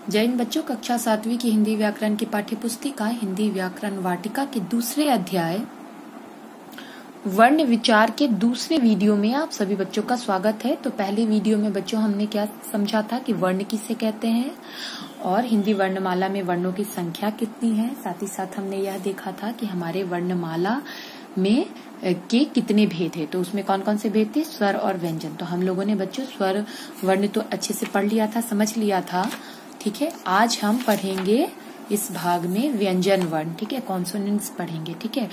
जय हिंद बच्चों, कक्षा 7वीं की हिंदी व्याकरण की पाठ्य पुस्तिका हिंदी व्याकरण वाटिका के दूसरे अध्याय वर्ण विचार के दूसरे वीडियो में आप सभी बच्चों का स्वागत है। तो पहले वीडियो में बच्चों हमने क्या समझा था कि वर्ण किसे कहते हैं और हिंदी वर्णमाला में वर्णों की संख्या कितनी है। साथ ही साथ हमने यह देखा था कि हमारे वर्णमाला में के कितने भेद है। तो उसमें कौन कौन से भेद थे, स्वर और व्यंजन। तो हम लोगों ने बच्चों स्वर वर्ण तो अच्छे से पढ़ लिया था, समझ लिया था। ठीक है, आज हम पढ़ेंगे इस भाग में व्यंजन वर्ण। ठीक है, कॉन्सोनेंट्स पढ़ेंगे। ठीक है,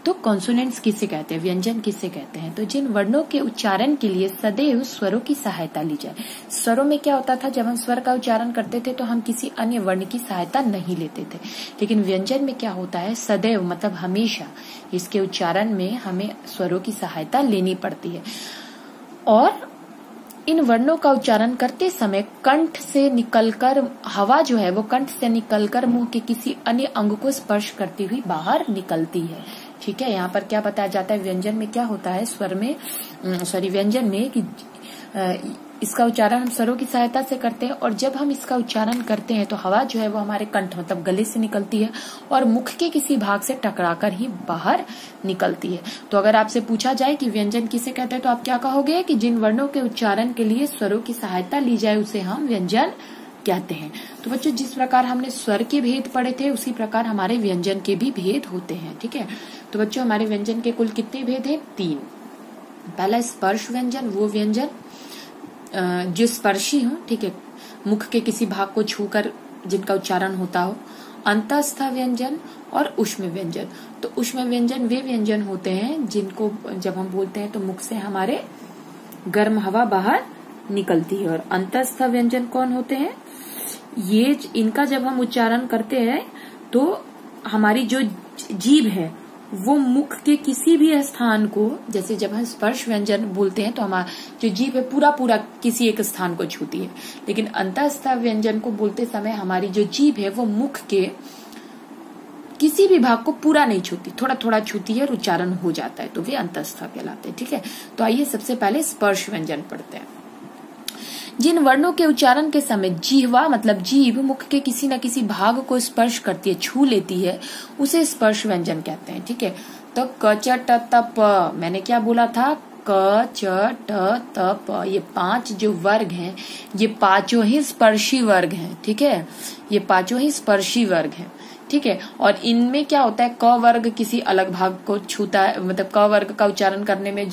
तो कॉन्सोनेंट्स किसे कहते हैं, व्यंजन किसे कहते हैं। तो जिन वर्णों के उच्चारण के लिए सदैव स्वरों की सहायता ली जाए। स्वरों में क्या होता था, जब हम स्वर का उच्चारण करते थे तो हम किसी अन्य वर्ण की सहायता नहीं लेते थे। लेकिन व्यंजन में क्या होता है, सदैव मतलब हमेशा इसके उच्चारण में हमें स्वरों की सहायता लेनी पड़ती है। और इन वर्णों का उच्चारण करते समय कंठ से निकलकर हवा जो है वो कंठ से निकलकर मुंह के किसी अन्य अंग को स्पर्श करती हुई बाहर निकलती है। ठीक है, यहाँ पर क्या बताया जाता है, व्यंजन में क्या होता है, स्वर में व्यंजन में कि इसका उच्चारण हम स्वरों की सहायता से करते हैं और जब हम इसका उच्चारण करते हैं तो हवा जो है वो हमारे कंठ मतलब गले से निकलती है और मुख के किसी भाग से टकराकर ही बाहर निकलती है। तो अगर आपसे पूछा जाए कि व्यंजन किसे कहते हैं तो आप क्या कहोगे कि जिन वर्णों के उच्चारण के लिए स्वरों की सहायता ली जाए उसे हम व्यंजन कहते हैं। तो बच्चों जिस प्रकार हमने स्वर के भेद पढ़े थे उसी प्रकार हमारे व्यंजन के भी भेद होते हैं। ठीक है, तो बच्चों हमारे व्यंजन के कुल कितने भेद हैं, 3। पहला स्पर्श व्यंजन, वो व्यंजन जो स्पर्शी हो, ठीक है, मुख के किसी भाग को छूकर जिनका उच्चारण होता हो। अंतस्थ व्यंजन और ऊष्म व्यंजन। तो ऊष्म व्यंजन वे व्यंजन होते हैं जिनको जब हम बोलते हैं तो मुख से हमारे गर्म हवा बाहर निकलती है। और अंतस्थ व्यंजन कौन होते हैं, ये इनका जब हम उच्चारण करते हैं तो हमारी जो जीभ है वो मुख के किसी भी स्थान को, जैसे जब हम स्पर्श व्यंजन बोलते हैं तो हमारा जो जीभ है पूरा किसी एक स्थान को छूती है। लेकिन अंतस्थ व्यंजन को बोलते समय हमारी जो जीभ है वो मुख के किसी भी भाग को पूरा नहीं छूती, थोड़ा थोड़ा छूती है और उच्चारण हो जाता है, तो वे अंतस्थ कहलाते हैं। ठीक है, तो आइए सबसे पहले स्पर्श व्यंजन पढ़ते हैं। जिन वर्णों के उच्चारण के समय जिह्वा मतलब जीभ मुख के किसी न किसी भाग को स्पर्श करती है, छू लेती है, उसे स्पर्श व्यंजन कहते हैं। ठीक है, तो क च ट त प, मैंने क्या बोला था, क च ट त प, ये 5 जो वर्ग हैं ये पांचों ही स्पर्शी वर्ग हैं। ठीक है, ये पांचों ही स्पर्शी वर्ग हैं। ठीक है, और इनमें क्या होता है, क वर्ग किसी अलग भाग को छूता है, मतलब क वर्ग का उच्चारण करने में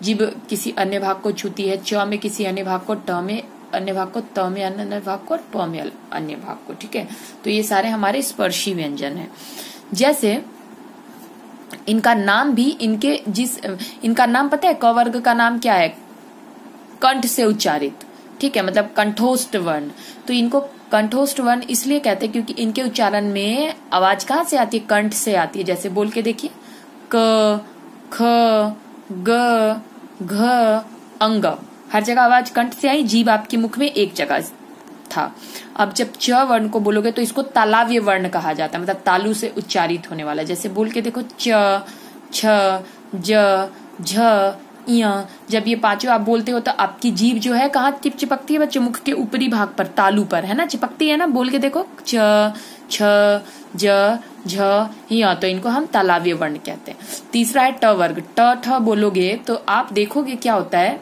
जीभ किसी अन्य भाग को छूती है, च में किसी अन्य भाग को, ट में अन्य भाग को, त में अन्य भाग को और प में अन्य भाग को। ठीक है, तो ये सारे हमारे स्पर्शी व्यंजन हैं। जैसे इनका नाम भी इनका नाम पता है, क वर्ग का नाम क्या है, कंठ से उच्चारित। ठीक है, मतलब कंठोष्ठ वर्ण। तो इनको कंठोष्ठ वर्ण इसलिए कहते हैं क्योंकि इनके उच्चारण में आवाज कहाँ से आती है, कंठ से आती है। जैसे बोल के देखिए, क ख ग घ अंग, हर जगह आवाज कंठ से आई, जीभ आपके मुख में एक जगह था। अब जब च वर्ण को बोलोगे तो इसको तालव्य वर्ण कहा जाता है, मतलब तालु से उच्चारित होने वाला। जैसे बोल के देखो, च छ ज झ य, जब ये पांचों आप बोलते हो तो आपकी जीभ जो है कहाँ चिपकती है बच्चों, मुख के ऊपरी भाग पर, तालु पर, है ना, चिपकती है ना। बोल के देखो, च छ ज झ य, तो इनको हम तालव्य वर्ण कहते हैं। तीसरा है ट वर्ग। ट ठ बोलोगे तो आप देखोगे क्या होता है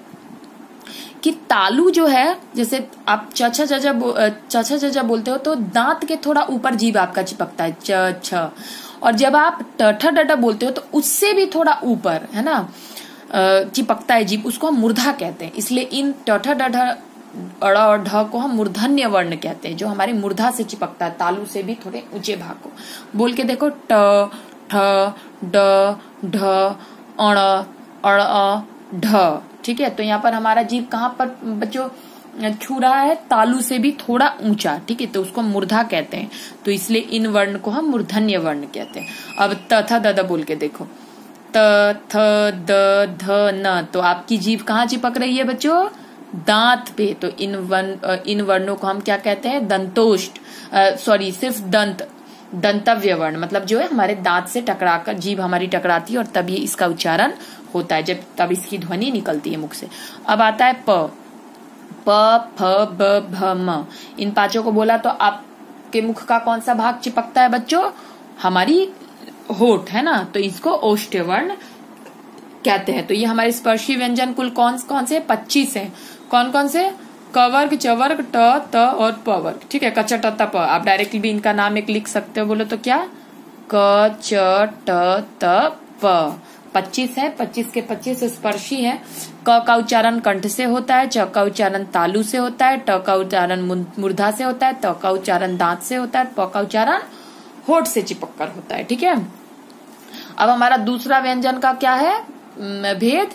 कि तालु जो है, जैसे आप च छ ज बोलते हो तो दांत के थोड़ा ऊपर जीभ आपका चिपकता है, च छ। और जब आप ट ठ ड ड बोलते हो तो उससे भी थोड़ा ऊपर, है ना, चिपकता है जीभ, उसको हम मूर्धा कहते हैं। इसलिए इन ट ठ ड ढ अड़ और ढ को हम मूर्धन्य वर्ण कहते हैं, जो हमारे मूर्धा से चिपकता है, तालु से भी थोड़े ऊंचे भाग को। बोल के देखो, ट ठ ड ढ अण अड़ ढ। ठीक है, तो यहाँ पर हमारा जीभ कहाँ पर बच्चों छू रहा है, तालु से भी थोड़ा ऊंचा। ठीक है, तो उसको मूर्धा कहते हैं, तो इसलिए इन वर्ण को हम मूर्धन्य वर्ण कहते हैं। अब त थ द द बोल के देखो, त थ द ध न, तो आपकी जीभ कहाँ चिपक रही है बच्चों, दांत पे। तो इन वर्णों को हम क्या कहते हैं, दंतोष्ठ, सिर्फ दंतव्य वर्ण, मतलब जो है हमारे दांत से टकराकर जीभ हमारी टकराती है और तब ये इसका उच्चारण होता है, तब इसकी ध्वनि निकलती है मुख से। अब आता है प। प, फ, ब, भ, म। इन पांचों को बोला तो आपके मुख का कौन सा भाग चिपकता है बच्चों? हमारी होठ है ना, तो इसको ओष्ठ्य वर्ण कहते हैं। तो ये हमारे स्पर्शी व्यंजन कुल कौन कौन से? 25 है। कौन कौन से? क वर्ग, च वर्ग, ट, त और प वर्ग। ठीक है, क, च, ट, त, प। आप डायरेक्टली भी इनका नाम एक लिख सकते हो। बोलो तो क्या? क, च, ट, त, प। 25 है। 25 के 25 स्पर्शी है। क का उच्चारण कंठ से होता है, च का उच्चारण तालु से होता है, ट का उच्चारण मूर्धा से होता है, त का उच्चारण दांत से होता है, प का उच्चारण होठ से चिपक कर होता है। ठीक है, अब हमारा दूसरा व्यंजन का क्या है भेद?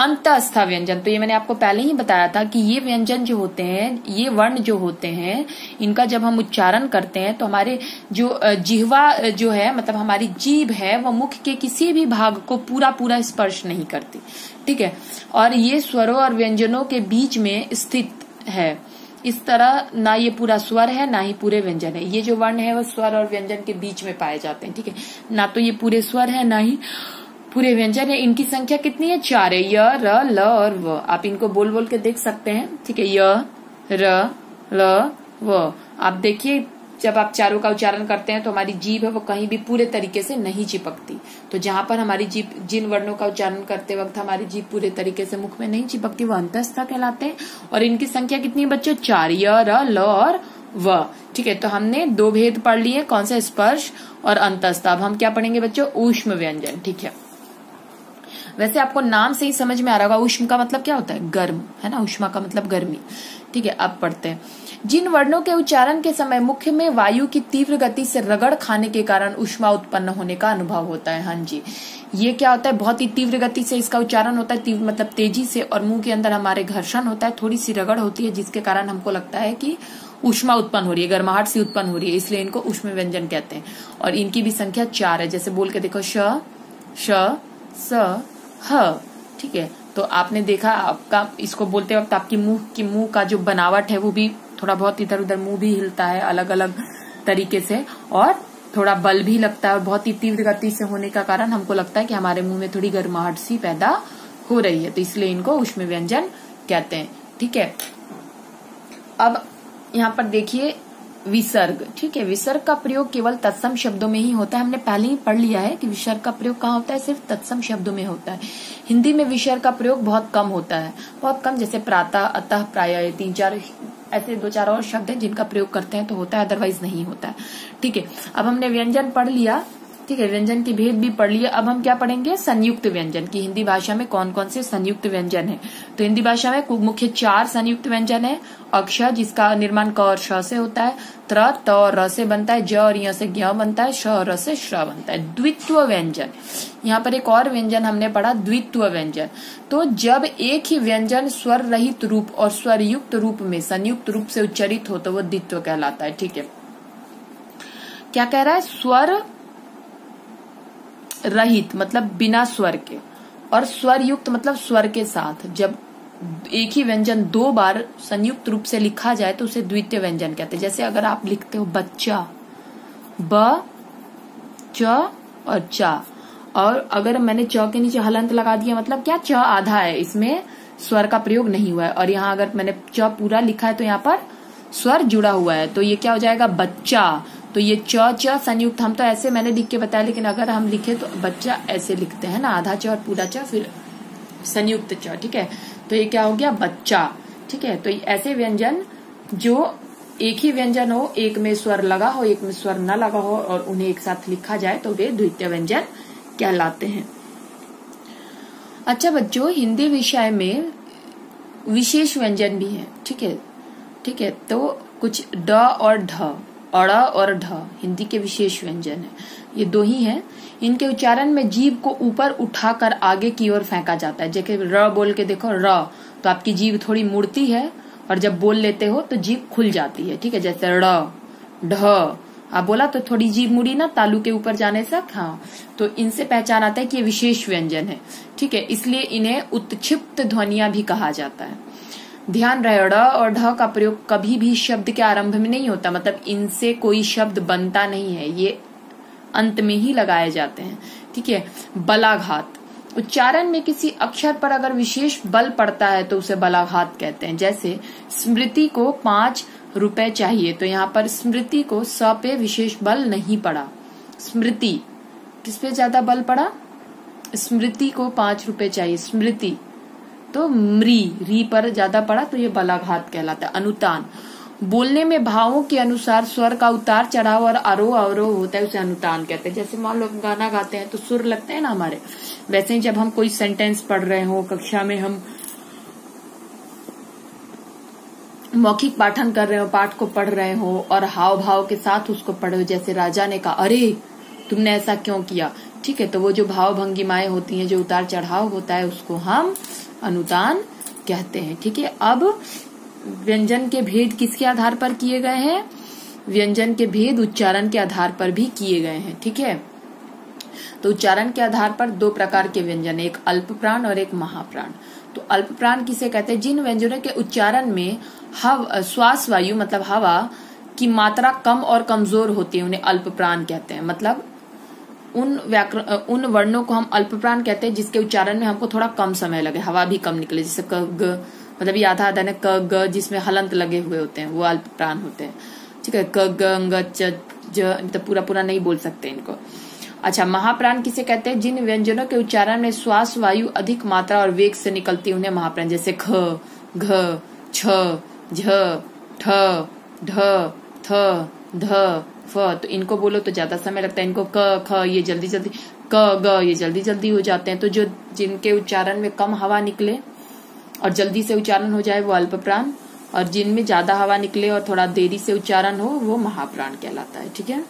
अंतस्थ व्यंजन। तो ये मैंने आपको पहले ही बताया था कि ये व्यंजन जो होते हैं, ये वर्ण जो होते हैं, इनका जब हम उच्चारण करते हैं तो हमारे जो जिह्वा जो है, मतलब हमारी जीभ है, वो मुख के किसी भी भाग को पूरा पूरा स्पर्श नहीं करती। ठीक है, और ये स्वरों और व्यंजनों के बीच में स्थित है। इस तरह ना ये पूरा स्वर है ना ही पूरे व्यंजन है। ये जो वर्ण है वो स्वर और व्यंजन के बीच में पाए जाते हैं। ठीक है, ना तो ये पूरे स्वर है ना ही पूरे व्यंजन है। इनकी संख्या कितनी है? 4 है। य, र, ल और व। आप इनको बोल बोल के देख सकते हैं। ठीक है, य, र, ल, व। आप देखिए, जब आप चारों का उच्चारण करते हैं तो हमारी जीभ है वो कहीं भी पूरे तरीके से नहीं चिपकती। तो जहां पर हमारी जीभ, जिन वर्णों का उच्चारण करते वक्त हमारी जीभ पूरे तरीके से मुख में नहीं चिपकती, वो अंतस्थ कहलाते हैं। और इनकी संख्या कितनी है बच्चों? 4, य, र, ल और व। ठीक है, तो हमने 2 भेद पढ़ लिए, कौन सा? स्पर्श और अंतस्थ। अब हम क्या पढ़ेंगे बच्चों? ऊष्म व्यंजन। ठीक है, वैसे आपको नाम से ही समझ में आ रहा होगा, ऊष्म का मतलब क्या होता है? गर्म, है ना। ऊष्मा का मतलब गर्मी। ठीक है, अब पढ़ते हैं। जिन वर्णों के उच्चारण के समय मुख में वायु की तीव्र गति से रगड़ खाने के कारण ऊष्मा उत्पन्न होने का अनुभव होता है। हाँ जी, ये क्या होता है? बहुत ही तीव्र गति से इसका उच्चारण होता है, तीव्र मतलब तेजी से, और मुंह के अंदर हमारे घर्षण होता है, थोड़ी सी रगड़ होती है, जिसके कारण हमको लगता है कि ऊष्मा उत्पन्न हो रही है, गर्माहट सी उत्पन्न हो रही है, इसलिए इनको ऊष्म व्यंजन कहते हैं। और इनकी भी संख्या 4 है। जैसे बोल के देखो, श, श, स, ह। ठीक है, तो आपने देखा, आपका इसको बोलते वक्त आपकी मुंह का जो बनावट है वो भी थोड़ा बहुत इधर उधर, मुंह भी हिलता है अलग अलग तरीके से, और थोड़ा बल भी लगता है, और बहुत ही तीव्र गति से होने का कारण हमको लगता है कि हमारे मुंह में थोड़ी गर्माहट सी पैदा हो रही है, तो इसलिए इनको ऊष्म व्यंजन कहते हैं। ठीक है, अब यहाँ पर देखिए विसर्ग। ठीक है, विसर्ग का प्रयोग केवल तत्सम शब्दों में ही होता है। हमने पहले ही पढ़ लिया है कि विसर्ग का प्रयोग कहाँ होता है? सिर्फ तत्सम शब्दों में होता है। हिंदी में विसर्ग का प्रयोग बहुत कम होता है, बहुत कम। जैसे प्रातः, अतः, प्रायः, 3-4 ऐसे 2-4 और शब्द हैं जिनका प्रयोग करते हैं तो होता है, अदरवाइज नहीं होता है। ठीक है, अब हमने व्यंजन पढ़ लिया। ठीक है, व्यंजन की भेद भी पढ़ लिए। अब हम क्या पढ़ेंगे? संयुक्त व्यंजन की हिंदी भाषा में कौन कौन से संयुक्त व्यंजन है। तो हिंदी भाषा में मुख्य 4 संयुक्त व्यंजन है। अक्षर, जिसका निर्माण क और श से होता है, त्र, त और र से बनता है, ज और य से ज्ञ बनता है, श और र से श्र बनता है। द्वित्व व्यंजन, यहाँ पर एक और व्यंजन हमने पढ़ा, द्वित्व व्यंजन। तो जब एक ही व्यंजन स्वर रहित रूप और स्वर युक्त रूप में संयुक्त रूप से उच्चरित हो तो वो द्वित्व कहलाता है। ठीक है, क्या कह रहा है? स्वर रहित मतलब बिना स्वर के, और स्वर युक्त मतलब स्वर के साथ। जब एक ही व्यंजन 2 बार संयुक्त रूप से लिखा जाए तो उसे द्वितीय व्यंजन कहते हैं। जैसे अगर आप लिखते हो बच्चा, ब, च और चा, और अगर मैंने च के नीचे हलंत लगा दिया, मतलब क्या? च आधा है, इसमें स्वर का प्रयोग नहीं हुआ है। और यहाँ अगर मैंने च पूरा लिखा है तो यहाँ पर स्वर जुड़ा हुआ है, तो ये क्या हो जाएगा? बच्चा। तो ये च च संयुक्त, हम तो ऐसे मैंने लिख के बताया, लेकिन अगर हम लिखे तो बच्चा ऐसे लिखते हैं ना, आधा च और पूरा च, फिर संयुक्त च। ठीक है, तो ये क्या हो गया? बच्चा। ठीक है, तो ऐसे व्यंजन जो एक ही व्यंजन हो, एक में स्वर लगा हो, एक में स्वर न लगा हो, और उन्हें एक साथ लिखा जाए तो वे द्वितीय व्यंजन कहलाते हैं। अच्छा बच्चों, हिंदी विषय में विशेष व्यंजन भी है। ठीक है, ठीक है, तो कुछ ड और ढ, अड़ और ढ हिंदी के विशेष व्यंजन है। ये 2 ही हैं। इनके उच्चारण में जीभ को ऊपर उठाकर आगे की ओर फेंका जाता है। जैसे र बोल के देखो, र, तो आपकी जीभ थोड़ी मुड़ती है, और जब बोल लेते हो तो जीभ खुल जाती है। ठीक है, जैसे ड़, ढ, आप बोला तो थोड़ी जीभ मुड़ी ना तालू के ऊपर जाने से। हाँ, तो इनसे पहचान आता है कि ये विशेष व्यंजन है। ठीक है, इसलिए इन्हें उत्क्षिप्त ध्वनियां भी कहा जाता है। ध्यान रहे, ड़ और ढ का प्रयोग कभी भी शब्द के आरंभ में नहीं होता, मतलब इनसे कोई शब्द बनता नहीं है, ये अंत में ही लगाए जाते हैं। ठीक है, बलाघात, उच्चारण में किसी अक्षर पर अगर विशेष बल पड़ता है तो उसे बलाघात कहते हैं। जैसे स्मृति को 5 रुपए चाहिए, तो यहाँ पर स्मृति को स पे विशेष बल नहीं पड़ा। स्मृति किस पे ज्यादा बल पड़ा? स्मृति को 5 रुपए चाहिए, स्मृति तो री पर ज्यादा पड़ा, तो ये बलाघात कहलाता है। अनुतान, बोलने में भावों के अनुसार स्वर का उतार चढ़ाव और आरोह अवरोह होता है, उसे अनुतान कहते हैं। जैसे मान लो गाना गाते हैं तो सुर लगते हैं ना हमारे, वैसे ही जब हम कोई सेंटेंस पढ़ रहे हो, कक्षा में हम मौखिक पाठन कर रहे हो, पाठ को पढ़ रहे हो और हाव भाव के साथ उसको पढ़ो। जैसे राजा ने कहा, अरे तुमने ऐसा क्यों किया, ठीक है, तो वो जो भाव भंगिमाएं होती हैं, जो उतार चढ़ाव होता है, उसको हम अनुतान कहते हैं। ठीक है, अब व्यंजन के भेद किसके आधार पर किए गए हैं? व्यंजन के भेद उच्चारण के आधार पर भी किए गए हैं। ठीक है, तो उच्चारण के आधार पर 2 प्रकार के व्यंजन, एक अल्प प्राण और एक महाप्राण। तो अल्प प्राण किसे कहते हैं? जिन व्यंजनों के उच्चारण में श्वास वायु मतलब हवा की मात्रा कम और कमजोर होती है, उन्हें अल्प प्राण कहते हैं। मतलब उन वर्णों को हम अल्प प्राण कहते हैं जिसके उच्चारण में हमको थोड़ा कम समय लगे, हवा भी कम निकले। जैसे क ग, मतलब ये आधा आधा क ग जिसमें हलंत लगे हुए होते हैं, वो अल्प प्राण होते हैं। ठीक है, क ग अंग च ज, तो पूरा पूरा नहीं बोल सकते इनको। अच्छा, महाप्राण किसे कहते हैं? जिन व्यंजनों के उच्चारण में श्वास वायु अधिक मात्रा और वेग से निकलती है, उन्हें महाप्राण। जैसे ख, घ, छ, झ, ठ, ढ, थ, ध, फ, तो इनको बोलो तो ज्यादा समय लगता है। इनको क, ख ये जल्दी जल्दी, क, ग ये जल्दी जल्दी हो जाते हैं। तो जो जिनके उच्चारण में कम हवा निकले और जल्दी से उच्चारण हो जाए वो अल्प प्राण, और जिनमें ज्यादा हवा निकले और थोड़ा देरी से उच्चारण हो वो महाप्राण कहलाता है। ठीक है,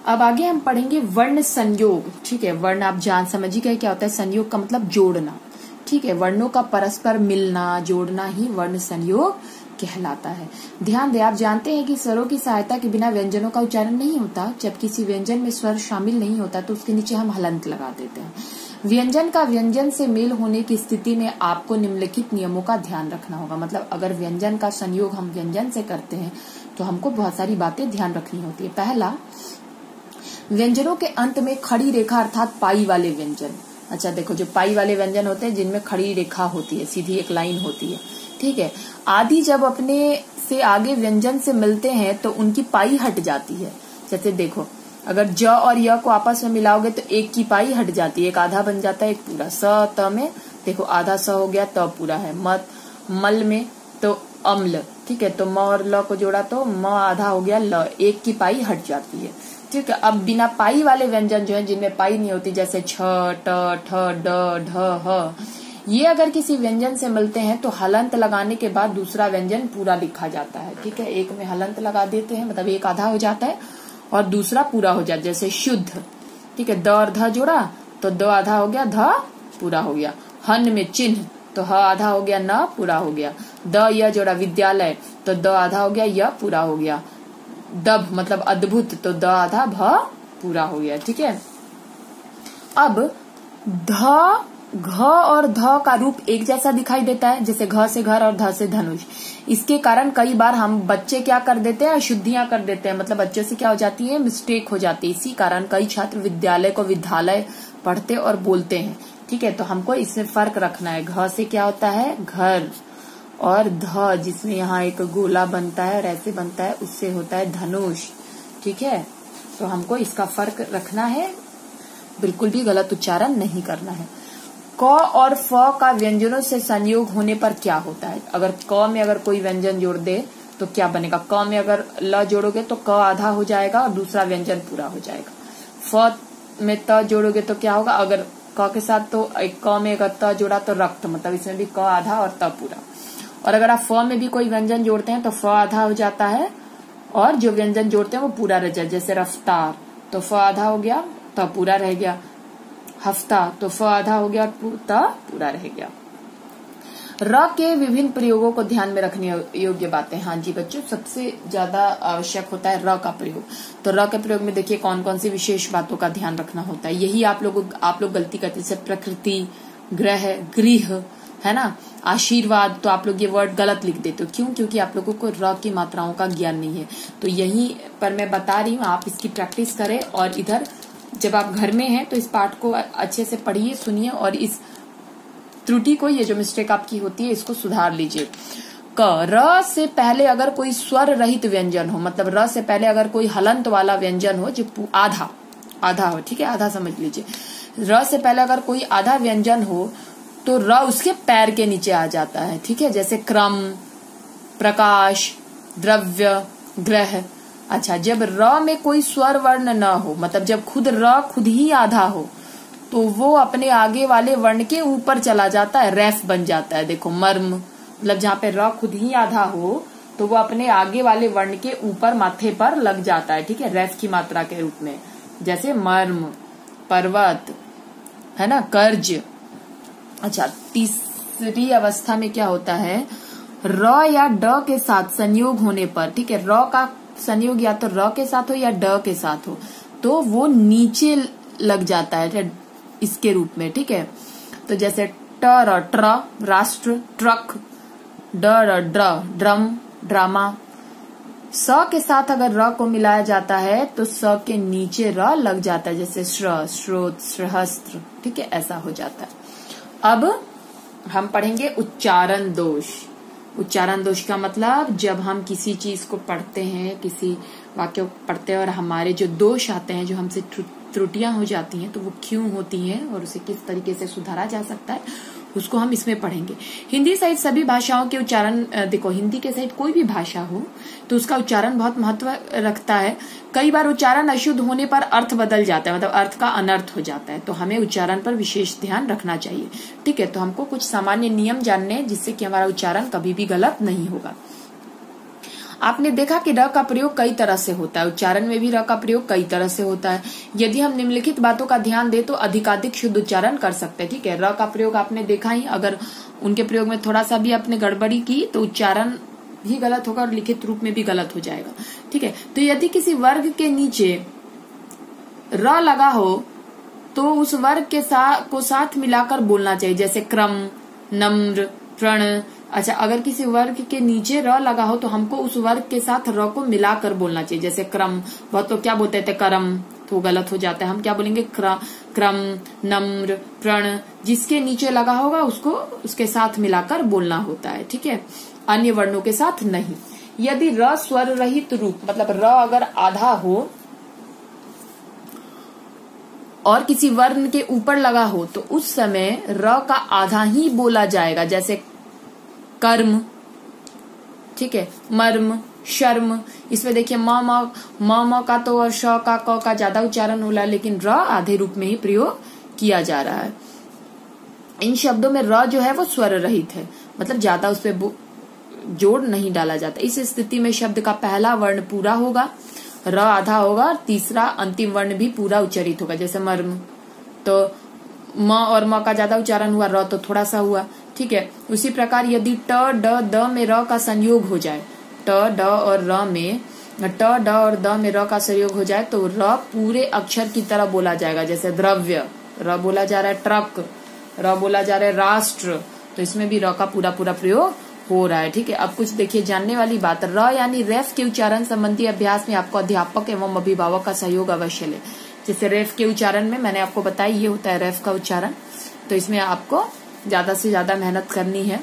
अब आगे हम पढ़ेंगे वर्ण संयोग। ठीक है, वर्ण आप जान समझ ही गए क्या होता है। संयोग का मतलब जोड़ना। ठीक है, वर्णों का परस्पर मिलना जोड़ना ही वर्ण संयोग कहलाता है। ध्यान दें, आप जानते हैं कि स्वरों की सहायता के बिना व्यंजनों का उच्चारण नहीं होता। जब किसी व्यंजन में स्वर शामिल नहीं होता तो उसके नीचे हम हलंत लगा देते हैं। व्यंजन का व्यंजन से मेल होने की स्थिति में आपको निम्नलिखित नियमों का ध्यान रखना होगा। मतलब अगर व्यंजन का संयोग हम व्यंजन से करते हैं तो हमको बहुत सारी बातें ध्यान रखनी होती है। पहला, व्यंजनों के अंत में खड़ी रेखा अर्थात पाई वाले व्यंजन। अच्छा देखो, जो पाई वाले व्यंजन होते हैं जिनमें खड़ी रेखा होती है, सीधी एक लाइन होती है। ठीक है, आदि जब अपने से आगे व्यंजन से मिलते हैं तो उनकी पाई हट जाती है। जैसे देखो, अगर ज और य को आपस में मिलाओगे तो एक की पाई हट जाती है, एक आधा बन जाता है, एक पूरा। स त में देखो आधा स हो गया, त पूरा है। मल में तो अम्ल। ठीक है, तो म और ल को जोड़ा तो म आधा हो गया, ल, एक की पाई हट जाती है। ठीक है, अब बिना पाई वाले व्यंजन जो है जिनमें पाई नहीं होती, जैसे छ, ट, ठ, ड, ढ, ह, ये अगर किसी व्यंजन से मिलते हैं तो हलंत लगाने के बाद दूसरा व्यंजन पूरा लिखा जाता है। ठीक है, एक में हलंत लगा देते हैं, मतलब एक आधा हो जाता है और दूसरा पूरा हो जाता है। जैसे शुद्ध, ठीक है, द और ध जोड़ा तो द आधा हो गया, ध पूरा हो गया। हन में चिन्ह तो ह आधा हो गया, न पूरा हो गया। द य जोड़ा विद्यालय तो द आधा हो गया, य पूरा हो गया। दभ मतलब अद्भुत तो द आधा, भ पूरा हो गया। ठीक है, अब ध, घ और ध का रूप एक जैसा दिखाई देता है, जैसे घ से घर और ध से धनुष। इसके कारण कई बार हम बच्चे क्या कर देते हैं, अशुद्धियां कर देते हैं, मतलब बच्चों से क्या हो जाती है, मिस्टेक हो जाती है। इसी कारण कई छात्र विद्यालय को विद्यालय पढ़ते और बोलते हैं। ठीक है, तो हमको इसमें फर्क रखना है। घ से क्या होता है, घर, और ध जिसमें यहाँ एक गोला बनता है और ऐसे बनता है, उससे होता है धनुष। ठीक है, तो हमको इसका फर्क रखना है, बिल्कुल भी गलत उच्चारण नहीं करना है। क और फ का व्यंजनों से संयोग होने पर क्या होता है? अगर क में अगर कोई व्यंजन जोड़ दे तो क्या बनेगा? क में अगर ल जोड़ोगे तो क आधा हो जाएगा और दूसरा व्यंजन पूरा हो जाएगा। फ में त जोड़ोगे तो क्या होगा? अगर क के साथ तो क में अगर त जोड़ा तो रक्त, मतलब इसमें भी क आधा और त पूरा। और अगर आप फ में भी कोई व्यंजन जोड़ते हैं तो फ आधा हो जाता है और जो व्यंजन जोड़ते हैं वो पूरा रह जाए। जैसे रफ्तार तो फ आधा हो गया, त पूरा रह गया। हफ्ता तो फ आधा हो गया, त पूरा रह गया। र के विभिन्न प्रयोगों को ध्यान में रखने योग्य बातें। हाँ जी बच्चों, सबसे ज्यादा आवश्यक होता है र का प्रयोग। तो र के प्रयोग में देखिए कौन कौन सी विशेष बातों का ध्यान रखना होता है। यही आप लोग गलती करते हैं, जैसे प्रकृति, ग्रह, गृह, है ना, आशीर्वाद, तो आप लोग ये वर्ड गलत लिख देते हो। क्यों? क्योंकि आप लोगों को र की मात्राओं का ज्ञान नहीं है। तो यही पर मैं बता रही हूँ, आप इसकी प्रैक्टिस करें और इधर जब आप घर में हैं तो इस पाठ को अच्छे से पढ़िए, सुनिए और इस त्रुटि को, ये जो मिस्टेक आपकी होती है, इसको सुधार लीजिए। क, र से पहले अगर कोई स्वर रहित व्यंजन हो, मतलब र से पहले अगर कोई हलंत वाला व्यंजन हो जो आधा हो, ठीक है, आधा समझ लीजिए। र से पहले अगर कोई आधा व्यंजन हो तो र उसके पैर के नीचे आ जाता है, ठीक है, जैसे क्रम, प्रकाश, द्रव्य, ग्रह। अच्छा, जब र में कोई स्वर वर्ण न हो, मतलब जब र खुद ही आधा हो, तो वो अपने आगे वाले वर्ण के ऊपर चला जाता है, रेफ बन जाता है। देखो मर्म, मतलब जहाँ पे र खुद ही आधा हो तो वो अपने आगे वाले वर्ण के ऊपर माथे पर लग जाता है, ठीक है, रेफ की मात्रा के रूप में, जैसे मर्म, पर्वत, है ना, कर्ज। अच्छा, तीसरी अवस्था में क्या होता है, र या ड के साथ संयोग होने पर, ठीक है, र का संयोग या तो र के साथ हो या ड के साथ हो, तो वो नीचे लग जाता है इसके रूप में, ठीक है। तो जैसे ट, ट्र, राष्ट्र, ट्रक, ड, ड्र, ड्रम, ड्रामा। स के साथ अगर र को मिलाया जाता है तो स के नीचे र लग जाता है, जैसे श्र, श्रोत, सहस्त्र, ठीक है, ऐसा हो जाता है। अब हम पढ़ेंगे उच्चारण दोष। उच्चारण दोष का मतलब जब हम किसी चीज को पढ़ते हैं, किसी वाक्य को पढ़ते हैं और हमारे जो दोष आते हैं, जो हमसे त्रुटियां हो जाती हैं, तो वो क्यों होती हैं और उसे किस तरीके से सुधारा जा सकता है, उसको हम इसमें पढ़ेंगे। हिंदी सहित सभी भाषाओं के उच्चारण, देखो हिंदी के सहित कोई भी भाषा हो तो उसका उच्चारण बहुत महत्व रखता है। कई बार उच्चारण अशुद्ध होने पर अर्थ बदल जाता है, मतलब अर्थ का अनर्थ हो जाता है, तो हमें उच्चारण पर विशेष ध्यान रखना चाहिए, ठीक है। तो हमको कुछ सामान्य नियम जानने हैं जिससे कि हमारा उच्चारण कभी भी गलत नहीं होगा। आपने देखा कि र का प्रयोग कई तरह से होता है, उच्चारण में भी र का प्रयोग कई तरह से होता है। यदि हम निम्नलिखित बातों का ध्यान दें तो अधिकाधिक शुद्ध उच्चारण कर सकते हैं, ठीक है। र का प्रयोग आपने देखा ही, अगर उनके प्रयोग में थोड़ा सा भी आपने गड़बड़ी की तो उच्चारण भी गलत होगा और लिखित रूप में भी गलत हो जाएगा, ठीक है। तो यदि किसी वर्ग के नीचे र लगा हो तो उस वर्ग के साथ मिलाकर बोलना चाहिए, जैसे क्रम, नम्र, प्रण। अच्छा, अगर किसी वर्ग के नीचे र लगा हो तो हमको उस वर्ग के साथ र को मिलाकर बोलना चाहिए, जैसे क्रम। बहुत तो क्या बोलते थे, करम, तो गलत हो जाता है। हम क्या बोलेंगे, क्रम, नम्र, प्रण। जिसके नीचे लगा होगा उसको उसके साथ मिलाकर बोलना होता है, ठीक है, अन्य वर्णों के साथ नहीं। यदि र स्वर रहित रूप, मतलब र अगर आधा हो और किसी वर्ण के ऊपर लगा हो तो उस समय र का आधा ही बोला जाएगा, जैसे कर्म, ठीक है, मर्म, शर्म। इसमें देखिए म का तो और श का, क का ज्यादा उच्चारण होला, लेकिन र आधे रूप में ही प्रयोग किया जा रहा है। इन शब्दों में र जो है वो स्वर रहित है, मतलब ज्यादा उस पर जोड़ नहीं डाला जाता। इस स्थिति में शब्द का पहला वर्ण पूरा होगा, र आधा होगा और तीसरा अंतिम वर्ण भी पूरा उच्चारित होगा, जैसे मर्म। तो म और म का ज्यादा उच्चारण हुआ, र तो थोड़ा सा हुआ, ठीक है। उसी प्रकार यदि ट, ड, द में र का संयोग हो जाए, ट, ड और र में, ट, ड और द में र का संयोग हो जाए तो र पूरे अक्षर की तरह बोला जाएगा, जैसे द्रव्य, र बोला जा रहा है, ट्रक, र बोला जा रहा है, राष्ट्र। तो इसमें भी र का पूरा प्रयोग हो रहा है, ठीक है। अब कुछ देखिए जानने वाली बात, र यानी रेफ के उच्चारण संबंधी अभ्यास में आपको अध्यापक एवं अभिभावक का सहयोग अवश्य ले। जैसे रेफ के उच्चारण में मैंने आपको बताया ये होता है रेफ का उच्चारण, तो इसमें आपको ज्यादा से ज्यादा मेहनत करनी है।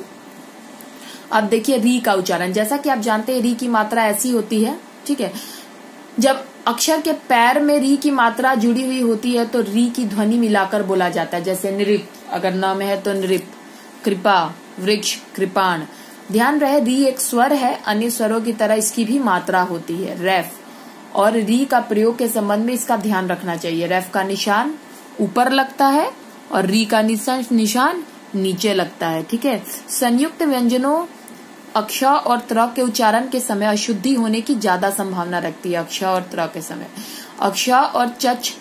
अब देखिए री का उच्चारण, जैसा कि आप जानते हैं री की मात्रा ऐसी होती है, ठीक है, जब अक्षर के पैर में री की मात्रा जुड़ी हुई होती है तो री की ध्वनि मिलाकर बोला जाता है, जैसे नृप, अगर न में है तो नृप, कृपा, वृक्ष, कृपाण। ध्यान रहे री एक स्वर है, अन्य स्वरों की तरह इसकी भी मात्रा होती है। रेफ और री का प्रयोग के संबंध में इसका ध्यान रखना चाहिए। रेफ का निशान ऊपर लगता है और री का निशान नीचे लगता है, ठीक है। संयुक्त व्यंजनों अक्ष और त्र के उच्चारण के समय अशुद्धि होने की ज्यादा संभावना रखती है। अक्ष और त्र के समय अक्ष और चच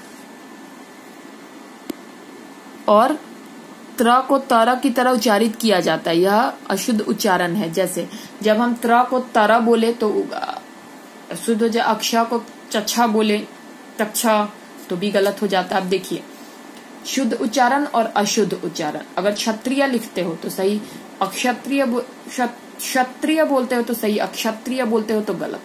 और त्र को तर की तरह उच्चारित किया जाता है, यह अशुद्ध उच्चारण है। जैसे जब हम त्र को तर बोले तो शुद्ध हो जाए, अक्ष को चच्छा बोले तक्षा तो भी गलत हो जाता है। अब देखिए शुद्ध उच्चारण और अशुद्ध उच्चारण, अगर क्षत्रिय लिखते हो तो सही, क्षत्रिय बोलते हो तो सही, अक्षत्रिय बोलते हो तो गलत।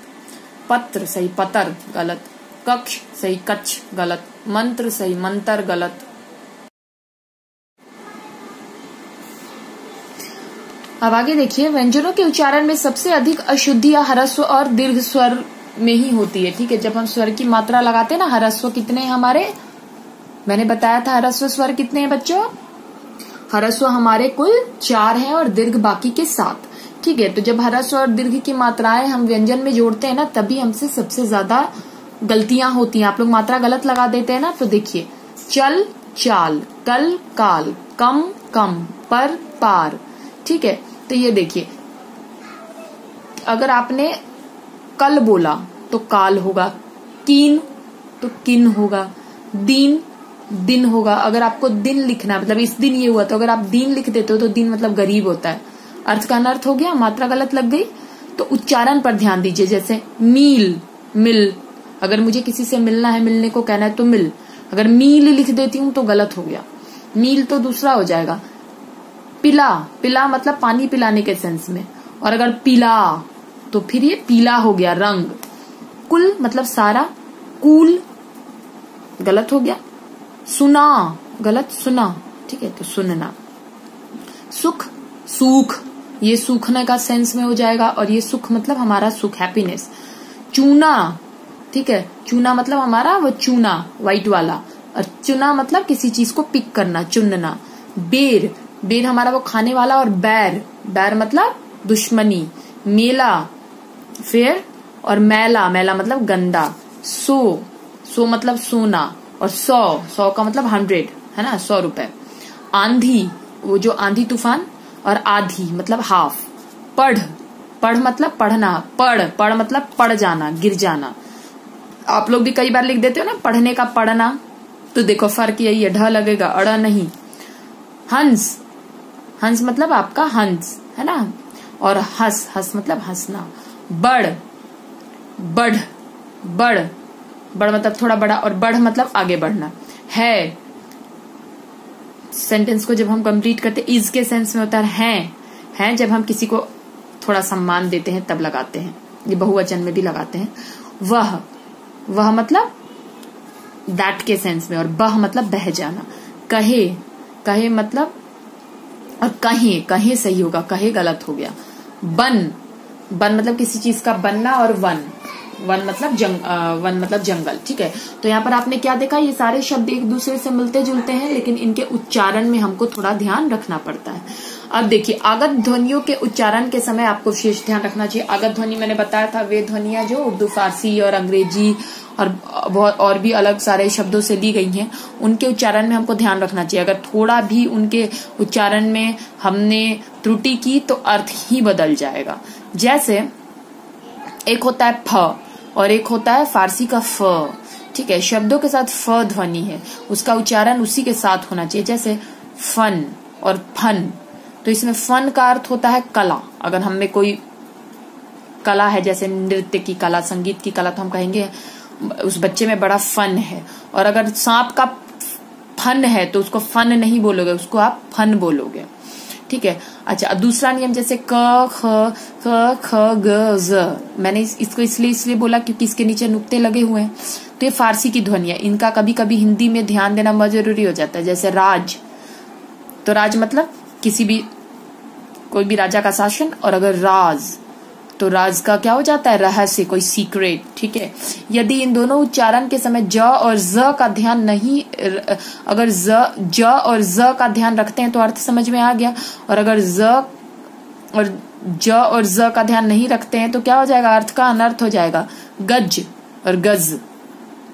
पत्र सही, पतर गलत। कक्ष सही, कच्छ गलत। मंत्र सही, मंत्र गलत। अब आगे देखिए, व्यंजनों के उच्चारण में सबसे अधिक अशुद्धियां ह्रस्व और दीर्घ स्वर में ही होती है। ठीक है, जब हम स्वर की मात्रा लगाते हैं ना, ह्रस्व कितने हैं हमारे, मैंने बताया था ह्रस्व स्वर कितने हैं बच्चों, ह्रस्व हमारे कुल 4 हैं और दीर्घ बाकी के 7। ठीक है, तो जब ह्रस्व और दीर्घ की मात्राएं हम व्यंजन में जोड़ते हैं ना, तभी हमसे सबसे ज्यादा गलतियां होती हैं। आप लोग मात्रा गलत लगा देते हैं ना, तो देखिए, चल चाल, कल काल, कम कम, पर पार। ठीक है, तो ये देखिए, अगर आपने कल बोला तो काल होगा, कीन तो किन होगा, दीन दिन होगा। अगर आपको दिन लिखना है, मतलब इस दिन ये हुआ, तो अगर आप दिन लिख देते हो तो दिन मतलब गरीब होता है। अर्थ का अनर्थ हो गया, मात्रा गलत लग गई। तो उच्चारण पर ध्यान दीजिए, जैसे मील, मिल, अगर मुझे किसी से मिलना है, मिलने को कहना है तो मिल, अगर मील लिख देती हूं तो गलत हो गया, मील तो दूसरा हो जाएगा। पिला, पिला मतलब पानी पिलाने के सेंस में, और अगर पिला तो फिर ये पीला हो गया, रंग। कुल मतलब सारा, कूल गलत हो गया। सुना गलत, सुना। ठीक है, तो सुनना। सुख, सूख, ये सूखने का सेंस में हो जाएगा, और ये सुख मतलब हमारा सुख, हैप्पीनेस। चूना, ठीक है, चूना मतलब हमारा वो चूना व्हाइट वाला, और चुना मतलब किसी चीज को पिक करना, चुनना। बेर, बेर हमारा वो खाने वाला, और बैर, बैर मतलब दुश्मनी। मेला, फिर, और मैला, मैला मतलब गंदा। सो, सो मतलब सोना, और 100 का मतलब 100 है ना, 100 रुपए। आंधी, वो जो आंधी तूफान, और आधी मतलब हाफ। पढ़, पढ़ मतलब पढ़ना, पढ़, पढ़ मतलब पढ़ जाना, गिर जाना। आप लोग भी कई बार लिख देते हो ना पढ़ने का पढ़ना, तो देखो फर्क यही है, ढ लगेगा, अड़ नहीं। हंस, हंस मतलब आपका हंस है ना, और हंस, हंस मतलब हंसना। बढ़, बढ़, बढ़, बढ़ मतलब थोड़ा बड़ा, और बढ़ मतलब आगे बढ़ना। है, सेंटेंस को जब हम कंप्लीट करते इज के सेंस में होता है। हैं जब हम किसी को थोड़ा सम्मान देते हैं तब लगाते हैं, ये बहुवचन में भी लगाते हैं। वह, वह मतलब दैट के सेंस में, और बह मतलब बह जाना। कहे, कहे मतलब, और कहे, कहे सही होगा, कहे गलत हो गया। बन, बन मतलब किसी चीज का बनना, और वन, वन मतलब वन मतलब जंगल। ठीक है, तो यहाँ पर आपने क्या देखा, ये सारे शब्द एक दूसरे से मिलते जुलते हैं, लेकिन इनके उच्चारण में हमको थोड़ा ध्यान रखना पड़ता है। अब देखिए, आगत ध्वनियों के उच्चारण के समय आपको विशेष ध्यान रखना चाहिए। आगत ध्वनि मैंने बताया था, वे ध्वनियां जो उर्दू, फारसी और अंग्रेजी और बहुत और भी अलग सारे शब्दों से ली गई हैं, उनके उच्चारण में हमको ध्यान रखना चाहिए। अगर थोड़ा भी उनके उच्चारण में हमने त्रुटि की तो अर्थ ही बदल जाएगा। जैसे एक होता है फ, और एक होता है फारसी का फ। ठीक है, शब्दों के साथ फ ध्वनि है, उसका उच्चारण उसी के साथ होना चाहिए। जैसे फन और फन, तो इसमें फन का अर्थ होता है कला। अगर हम में कोई कला है, जैसे नृत्य की कला, संगीत की कला, तो हम कहेंगे उस बच्चे में बड़ा फन है। और अगर सांप का फन है तो उसको फन नहीं बोलोगे, उसको आप फन बोलोगे। ठीक है, अच्छा, दूसरा नियम जैसे क ख ग ज, मैंने इसको इसलिए बोला क्योंकि इसके नीचे नुक्ते लगे हुए हैं। तो ये फारसी की ध्वनि है, इनका कभी कभी हिंदी में ध्यान देना बहुत जरूरी हो जाता है। जैसे राज, तो राज मतलब किसी भी, कोई भी राजा का शासन, और अगर राज तो राज का क्या हो जाता है, रहस्य, कोई सीक्रेट। ठीक है, यदि इन दोनों उच्चारण के समय ज और ज का ध्यान नहीं, अगर ज और ज का ध्यान रखते हैं तो अर्थ समझ में आ गया, और अगर ज और ज का ध्यान नहीं रखते हैं तो क्या हो जाएगा, अर्थ का अनर्थ हो जाएगा। गज और गज,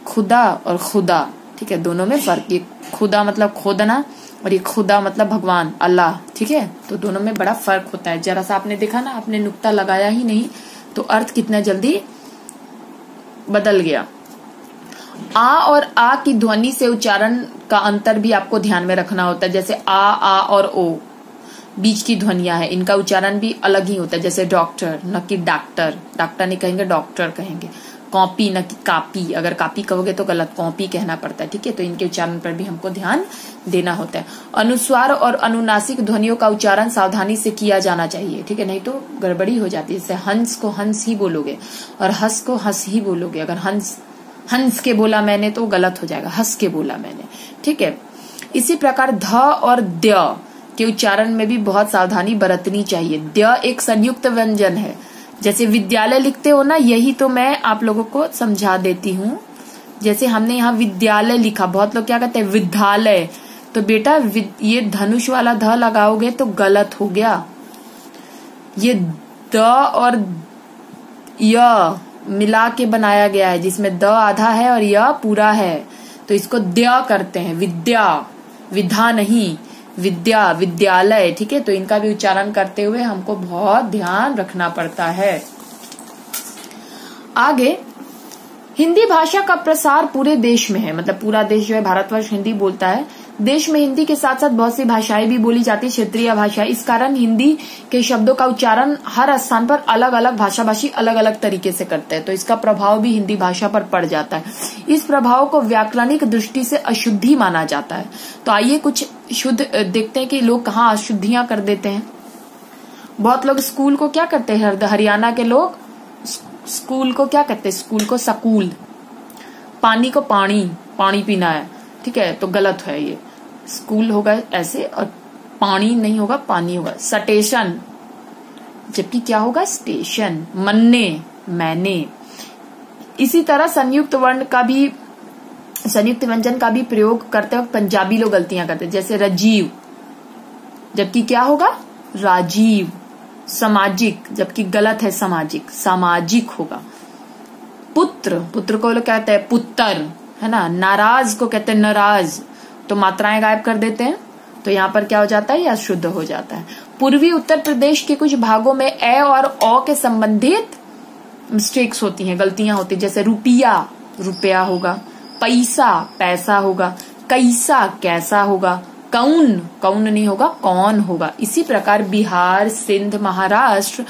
खुदा और खुदा। ठीक है, दोनों में फर्क, ये खुदा मतलब खोदना, और ये खुदा मतलब भगवान, अल्लाह। ठीक है, तो दोनों में बड़ा फर्क होता है। जरा सा आपने देखा ना, आपने नुक्ता लगाया ही नहीं तो अर्थ कितना जल्दी बदल गया। आ और आ की ध्वनि से उच्चारण का अंतर भी आपको ध्यान में रखना होता है। जैसे आ और ओ बीच की ध्वनियां है, इनका उच्चारण भी अलग ही होता है। जैसे डॉक्टर न कि डॉक्टर, डॉक्टर नहीं कहेंगे, डॉक्टर कहेंगे। कॉपी न कि कापी, अगर कापी कहोगे तो गलत, कॉपी कहना पड़ता है। ठीक है, तो इनके उच्चारण पर भी हमको ध्यान देना होता है। अनुस्वार और अनुनासिक ध्वनियों का उच्चारण सावधानी से किया जाना चाहिए। ठीक है, नहीं तो गड़बड़ी हो जाती है। जैसे हंस को हंस ही बोलोगे, और हंस को हंस ही बोलोगे। अगर हंस हंस के बोला मैंने तो गलत हो जाएगा, हंस के बोला मैंने। ठीक है, इसी प्रकार ध और द्य के उच्चारण में भी बहुत सावधानी बरतनी चाहिए। द्य एक संयुक्त व्यंजन है, जैसे विद्यालय लिखते हो ना, यही तो मैं आप लोगों को समझा देती हूँ। जैसे हमने यहाँ विद्यालय लिखा, बहुत लोग क्या कहते हैं विद्यालय, तो बेटा ये धनुष वाला ध लगाओगे तो गलत हो गया। ये द और य मिला के बनाया गया है, जिसमें द आधा है और य पूरा है, तो इसको द्य करते हैं। विद्या, विधा नहीं, विद्या, विद्यालय। ठीक है, तो इनका भी उच्चारण करते हुए हमको बहुत ध्यान रखना पड़ता है। आगे, हिंदी भाषा का प्रसार पूरे देश में है, मतलब पूरा देश जो है भारतवर्ष हिंदी बोलता है। देश में हिंदी के साथ साथ बहुत सी भाषाएं भी बोली जाती है, क्षेत्रीय भाषाएं। इस कारण हिंदी के शब्दों का उच्चारण हर स्थान पर अलग अलग भाषाभाषी अलग अलग तरीके से करते हैं, तो इसका प्रभाव भी हिंदी भाषा पर पड़ जाता है। इस प्रभाव को व्याकरणिक दृष्टि से अशुद्धि माना जाता है। तो आइए कुछ शुद्ध देखते हैं कि लोग कहाँ अशुद्धियां कर देते हैं। बहुत लोग स्कूल को क्या करते हैं, हरियाणा के लोग स्कूल को क्या कहते हैं, स्कूल को सकूल। पानी को पानी, पानी पीना है, ठीक है, तो गलत है ये। स्कूल होगा ऐसे और पानी नहीं होगा, पानी होगा। स्टेशन, जबकि क्या होगा स्टेशन। मन्ने, मैंने। इसी तरह संयुक्त वर्ण का भी, संयुक्त व्यंजन का भी प्रयोग करते वक्त पंजाबी लोग गलतियां करते हैं, जैसे रजीव, जबकि क्या होगा राजीव। सामाजिक, जबकि गलत है सामाजिक, सामाजिक होगा। पुत्र, पुत्र को लोग कहते हैं पुत्र, है ना। नाराज को कहते हैं नाराज, तो मात्राएं गायब कर देते हैं, तो यहाँ पर क्या हो जाता है, यह अशुद्ध हो जाता है। पूर्वी उत्तर प्रदेश के कुछ भागों में ए और ओ के संबंधित मिस्टेक्स होती हैं, गलतियां होती हैं, जैसे रुपया, रुपया होगा। पैसा, पैसा होगा। कैसा, कैसा होगा। कौन, कौन नहीं होगा, कौन होगा। इसी प्रकार बिहार, सिंध, महाराष्ट्र,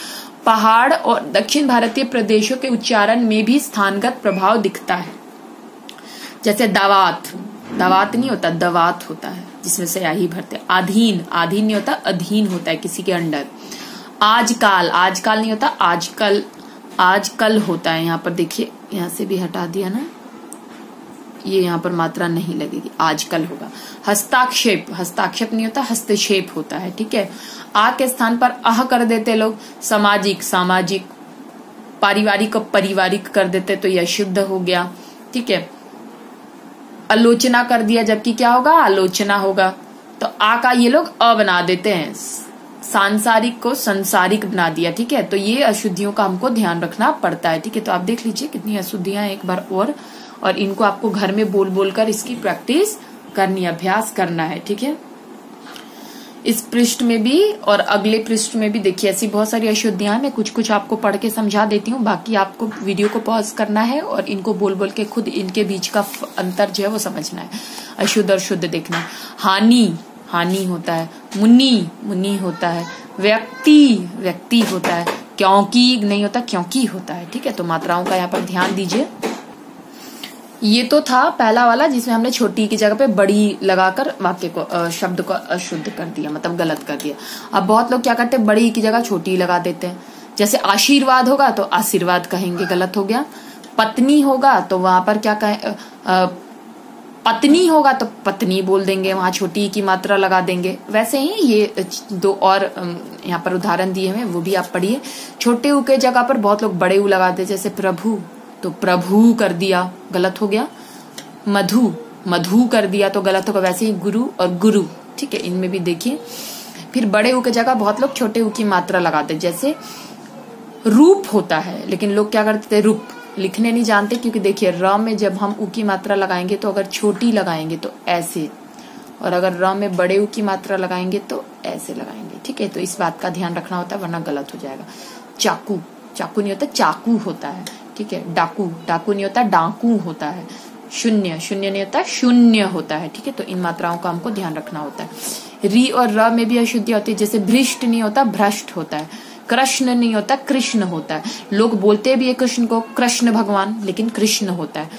पहाड़ और दक्षिण भारतीय प्रदेशों के उच्चारण में भी स्थानगत प्रभाव दिखता है। जैसे दावात, दावात नहीं होता, दवात होता है, जिसमें से यही भरते हैं। अधीन, अधीन नहीं होता, अधीन होता है किसी के अंडर। आजकल, आजकल नहीं होता, आजकल, आजकल होता है। यहाँ पर देखिए, यहाँ से भी हटा दिया ना, ये यहाँ पर मात्रा नहीं लगेगी, आजकल होगा। हस्ताक्षेप, हस्ताक्षेप नहीं होता, हस्तक्षेप होता है। ठीक है, आ के स्थान पर अह कर देते लोग। सामाजिक, सामाजिक। पारिवारिक को पारिवारिक कर देते, तो यह शुद्ध हो गया। ठीक है, आलोचना कर दिया, जबकि क्या होगा आलोचना होगा, तो आ का ये लोग अ बना देते हैं। सांसारिक को संसारिक बना दिया। ठीक है, तो ये अशुद्धियों का हमको ध्यान रखना पड़ता है। ठीक है, तो आप देख लीजिए कितनी अशुद्धियां एक बार और इनको आपको घर में बोल बोलकर इसकी प्रैक्टिस करनी, अभ्यास करना है। ठीक है, इस पृष्ठ में भी और अगले पृष्ठ में भी देखिए ऐसी बहुत सारी अशुद्धियां। मैं कुछ कुछ आपको पढ़ के समझा देती हूँ, बाकी आपको वीडियो को पॉज करना है और इनको बोल बोल के खुद इनके बीच का अंतर जो है वो समझना है, अशुद्ध और शुद्ध देखना है। हानि, हानि होता है। मुनि, मुनि होता है। व्यक्ति, व्यक्ति होता है। क्योंकि नहीं होता, क्योंकि होता है। ठीक है, तो मात्राओं का यहाँ पर ध्यान दीजिए। ये तो था पहला वाला, जिसमें हमने छोटी की जगह पे बड़ी लगाकर वाक्य को, शब्द को अशुद्ध कर दिया, मतलब गलत कर दिया। अब बहुत लोग क्या करते हैं, बड़ी की जगह छोटी लगा देते हैं। जैसे आशीर्वाद होगा तो आशीर्वाद कहेंगे, गलत हो गया। पत्नी होगा तो वहां पर क्या कहें, पत्नी होगा तो पत्नी बोल देंगे, वहां छोटी की मात्रा लगा देंगे। वैसे ही ये दो और यहाँ पर उदाहरण दिए हुए, वो भी आप पढ़िए। छोटे ऊ के जगह पर बहुत लोग बड़े ऊ लगाते, जैसे प्रभु तो प्रभु कर दिया, गलत हो गया। मधु, मधु कर दिया तो गलत होगा। वैसे ही गुरु और गुरु, ठीक है, इनमें भी देखिए। फिर बड़े ऊ के जगह बहुत लोग छोटे ऊ की मात्रा लगाते, जैसे रूप होता है, लेकिन लोग क्या करते थे, रूप लिखने नहीं जानते, क्योंकि देखिए र में जब हम ऊ की मात्रा लगाएंगे तो अगर छोटी लगाएंगे तो ऐसे, और अगर र में बड़े ऊ की मात्रा लगाएंगे तो ऐसे लगाएंगे। ठीक है, तो इस बात का ध्यान रखना होता है, वरना गलत हो जाएगा। चाकू, चाकू नहीं होता, चाकू होता है। ठीक है, डाकू, डाकू नहीं होता, डाकू होता है। शून्य, शून्य नहीं होता, शून्य होता है। ठीक है, तो इन मात्राओं का हमको ध्यान रखना होता है। री और र में भी अशुद्धि होती है, जैसे भ्रष्ट नहीं होता, भ्रष्ट होता है। कृष्ण नहीं होता, कृष्ण होता है। लोग बोलते भी है कृष्ण को कृष्ण भगवान, लेकिन कृष्ण होता है।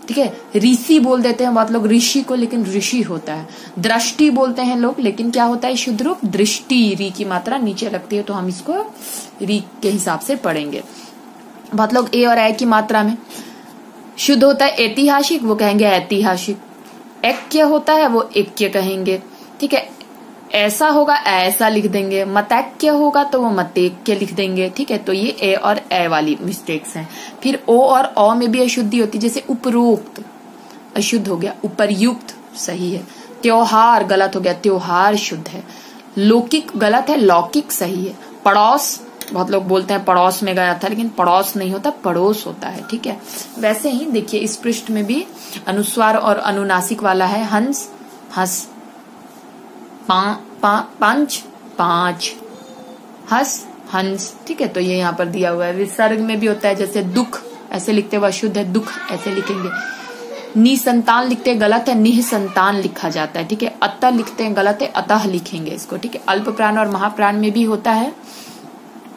ठीक है, ऋषि बोल देते हैं बहुत लोग ऋषि को, लेकिन ऋषि होता है। दृष्टि बोलते हैं लोग, लेकिन क्या होता है शुद्ध रूप दृष्टि। री की मात्रा नीचे लगती है, तो हम इसको री के हिसाब से पढ़ेंगे। बहुत लोग ए और ए की मात्रा में शुद्ध होता है ऐतिहासिक, वो कहेंगे ऐतिहासिक। ऐक्य होता है, वो ऐक्य कहेंगे। ठीक है, ऐसा होगा ऐसा लिख देंगे। मतैक्य होगा तो वो मतैक्य लिख देंगे। ठीक है, तो ये ए और ए वाली मिस्टेक्स हैं। फिर ओ और औ में भी अशुद्धि होती है, जैसे उपरोक्त अशुद्ध हो गया, उपरयुक्त सही है। त्योहार गलत हो गया, त्योहार शुद्ध है। लौकिक गलत है, लौकिक सही है। पड़ोस, बहुत लोग बोलते हैं पड़ोस में गया था, लेकिन पड़ोस नहीं होता, पड़ोस होता है। ठीक है, वैसे ही देखिए इस पृष्ठ में भी अनुस्वार और अनुनासिक वाला है। हंस, हंस। पंच, पांच। हंस, हंस। ठीक है, तो ये यहाँ पर दिया हुआ है। विसर्ग में भी होता है, जैसे दुख ऐसे लिखते हुए अशुद्ध है, दुख ऐसे लिखेंगे। निसंतान लिखते हैं, गलत है, निसंतान लिखा जाता है। ठीक है, अतः लिखते हैं, गलत है, अतः लिखेंगे इसको। ठीक है, अल्प प्राण और महाप्राण में भी होता है,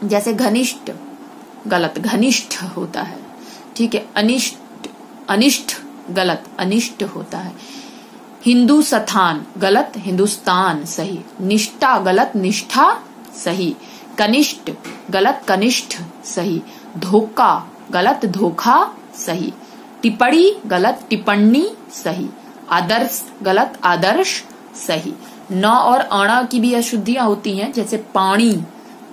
जैसे घनिष्ठ गलत, घनिष्ठ होता है। ठीक है, अनिष्ट, अनिष्ट गलत, अनिष्ट होता है। हिंदू स्थान गलत, हिंदुस्तान सही। निष्ठा गलत, निष्ठा सही। कनिष्ठ गलत, कनिष्ठ सही। धोखा गलत, धोखा सही। टिप्पणी गलत, टिप्पणी सही। आदर्श गलत, आदर्श सही। न और अण की भी अशुद्धियां होती हैं, जैसे पानी,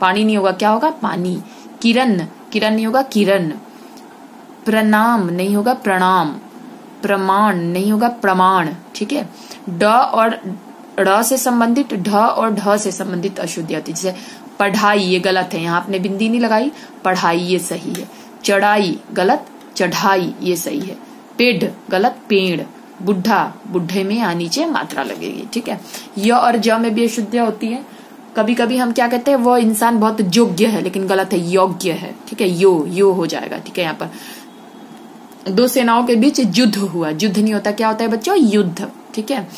पानी नहीं होगा, क्या होगा, पानी। किरण, किरण नहीं होगा, किरण। प्रणाम नहीं होगा, प्रणाम। प्रमाण नहीं होगा, प्रमाण। ठीक है, ड और ड़ से संबंधित, ढ और ढ से संबंधित अशुद्धि होती है, जैसे पढ़ाई, ये गलत है, यहाँ आपने बिंदी नहीं लगाई, पढ़ाई ये सही है। चढ़ाई गलत, चढ़ाई ये सही है। पेड़ गलत, पेड़। बुढ़ा, बुढ़े में यहाँ नीचे मात्रा लगेगी। ठीक है, य और ज में भी अशुद्धियां होती है। कभी कभी हम क्या कहते हैं, वो इंसान बहुत योग्य है, लेकिन गलत है, योग्य है। ठीक है, यो हो जाएगा। ठीक है, यहाँ पर दो सेनाओं के बीच युद्ध हुआ, युद्ध नहीं होता, क्या होता है बच्चों, युद्ध। ठीक है,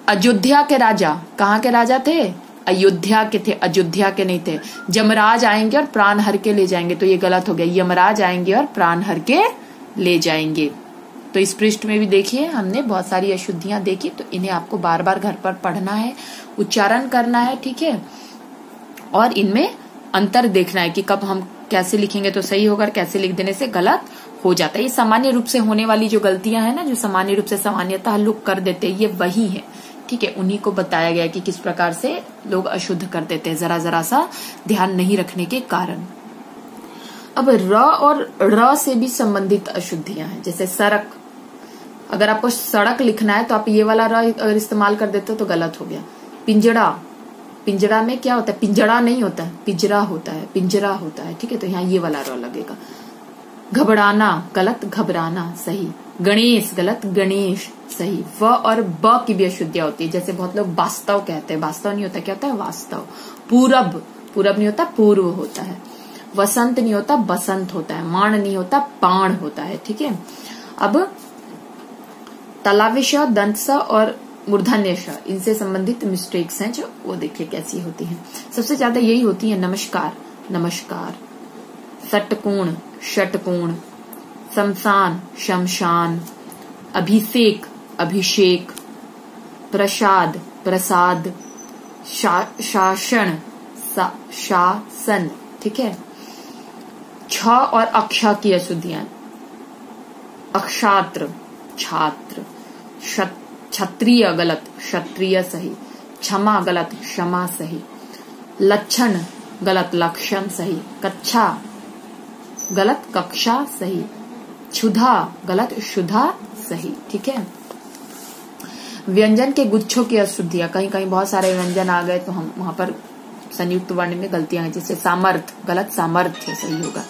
अयोध्या के राजा, कहाँ के राजा थे, अयोध्या के थे, अयोध्या के नहीं थे। यमराज आएंगे और प्राण हर के ले जाएंगे, तो ये गलत हो गया। यमराज आएंगे और प्राण हर के ले जाएंगे। तो इस पृष्ठ में भी देखिए हमने बहुत सारी अशुद्धियां देखी, तो इन्हें आपको बार बार घर पर पढ़ना है, उच्चारण करना है। ठीक है, और इनमें अंतर देखना है कि कब हम कैसे लिखेंगे तो सही होगा और कैसे लिख देने से गलत हो जाता है। ये सामान्य रूप से होने वाली जो गलतियां हैं ना, जो सामान्य रूप से सामान्यतः लोग कर देते हैं, ये वही है। ठीक है, उन्हीं को बताया गया कि किस प्रकार से लोग अशुद्ध कर देते हैं, जरा जरा सा ध्यान नहीं रखने के कारण। अब र और ड़ से भी संबंधित अशुद्धियां हैं, जैसे सड़क। अगर आपको सड़क लिखना है तो आप ये वाला र अगर इस्तेमाल कर देते हो तो गलत हो गया। पिंजड़ा, पिंजड़ा में क्या होता है, पिंजड़ा नहीं होता है, पिंजरा होता है, पिंजरा होता है। ठीक है, तो यहाँ ये वाला र लगेगा। घबराना गलत, घबराना सही। गणेश गलत, गणेश सही। व और ब की भी अशुद्धियां होती है, जैसे बहुत लोग वास्तव कहते हैं, वास्तव नहीं होता, क्या होता है, वास्तव। पूरब, पूरब नहीं होता, पूर्व होता है। वसंत नहीं होता, बसंत होता है। माण नहीं होता, पाण होता है। ठीक है, अब तलाविश, दंत और मूर्धन्य श, इनसे संबंधित मिस्टेक्स हैं, जो वो देखिए कैसी होती हैं। सबसे ज्यादा यही होती है, नमस्कार, नमस्कार। षटकोण, षटकोण। शमशान, शमशान। अभिषेक, अभिषेक। प्रसाद, प्रसाद। शासन, शासन। ठीक है, छ और अक्ष की अशुद्धियां, अक्षात्र, छात्र। क्षत्रिय गलत, क्षत्रिय सही। क्षमा गलत, क्षमा सही। लक्षण गलत, लक्षण सही। कक्षा गलत, कक्षा सही। क्षुधा गलत, क्षुधा सही। ठीक है, व्यंजन के गुच्छों की अशुद्धियां, कहीं कहीं बहुत सारे व्यंजन आ गए तो हम वहां पर संयुक्त वर्ण में गलतियां हैं, जैसे सामर्थ गलत, सामर्थ्य सही होगा।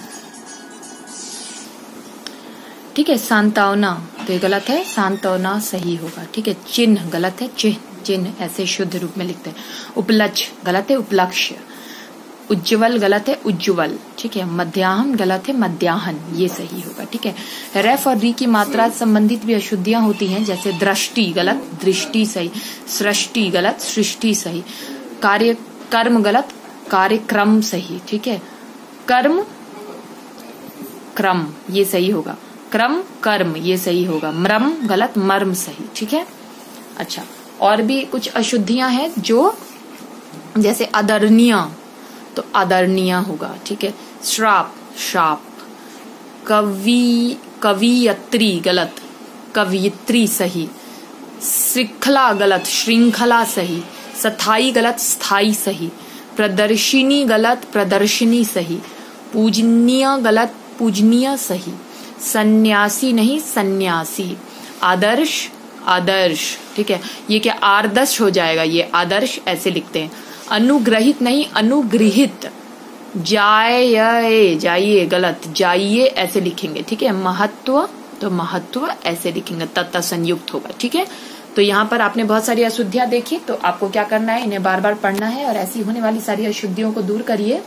ठीक है, सांत्वना तो ये गलत है, सांत्वना सही होगा। ठीक है, चिन्ह गलत है, चिन्ह, चिन्ह ऐसे शुद्ध रूप में लिखते हैं। उपलक्ष्य गलत है, उपलक्ष्य। उज्ज्वल गलत है, उज्ज्वल। ठीक है, मध्याह्न गलत है, मध्याह्न ये सही होगा। ठीक है, रेफ और री की मात्रा संबंधित भी अशुद्धियां होती हैं, जैसे दृष्टि गलत, दृष्टि सही। सृष्टि गलत, सृष्टि सही। कार्य, कर्म गलत, कार्यक्रम सही। ठीक है, कर्म, क्रम ये सही होगा। क्रम, कर्म ये सही होगा। मर्म गलत, मर्म सही। ठीक है, अच्छा, और भी कुछ अशुद्धियां हैं, जो जैसे आदरणीय, तो आदरणीय होगा। ठीक है, श्राप, श्राप। कवियत्री गलत, कवियत्री सही। श्रृंखला गलत, श्रृंखला सही। स्थाई गलत, स्थाई सही। प्रदर्शिनी गलत, प्रदर्शनी सही। पूजनीय गलत, पूजनीय सही। सन्यासी नहीं, सन्यासी। आदर्श, आदर्श, ठीक है। ये क्या आदर्श हो जाएगा, ये आदर्श ऐसे लिखते हैं। अनुग्रहित नहीं, अनुगृहित। जाए, जाइए गलत, जाइए ऐसे लिखेंगे, ठीक है। महत्व तो महत्व ऐसे लिखेंगे, तत्त संयुक्त होगा, ठीक है। तो यहाँ पर आपने बहुत सारी अशुद्धियां देखी, तो आपको क्या करना है, इन्हें बार बार पढ़ना है और ऐसी होने वाली सारी अशुद्धियों को दूर करिए।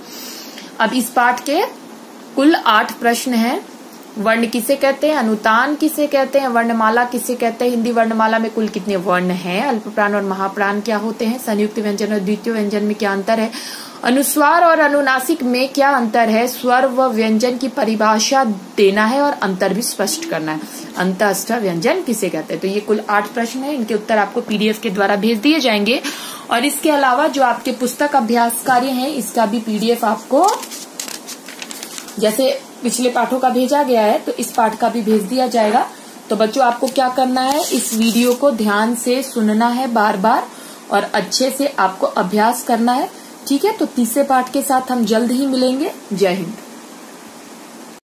अब इस पाठ के कुल 8 प्रश्न हैं। वर्ण किसे कहते हैं, अनुतान किसे कहते हैं, वर्णमाला किसे कहते हैं, हिंदी वर्णमाला में कुल कितने वर्ण हैं, अल्पप्राण और महाप्राण क्या होते हैं, संयुक्त व्यंजन और द्वितीय व्यंजन में क्या अंतर है, अनुस्वार और अनुनासिक में क्या अंतर है, स्वर व व्यंजन की परिभाषा देना है और अंतर भी स्पष्ट करना है। अंतःस्थ व्यंजन किसे कहते हैं। तो ये कुल 8 प्रश्न हैं, इनके उत्तर आपको पीडीएफ के द्वारा भेज दिए जाएंगे। और इसके अलावा जो आपके पुस्तक अभ्यास कार्य हैं, इसका भी पीडीएफ आपको जैसे पिछले पाठों का भेजा गया है, तो इस पाठ का भी भेज दिया जाएगा। तो बच्चों आपको क्या करना है, इस वीडियो को ध्यान से सुनना है बार बार और अच्छे से आपको अभ्यास करना है, ठीक है। तो तीसरे पाठ के साथ हम जल्द ही मिलेंगे। जय हिंद।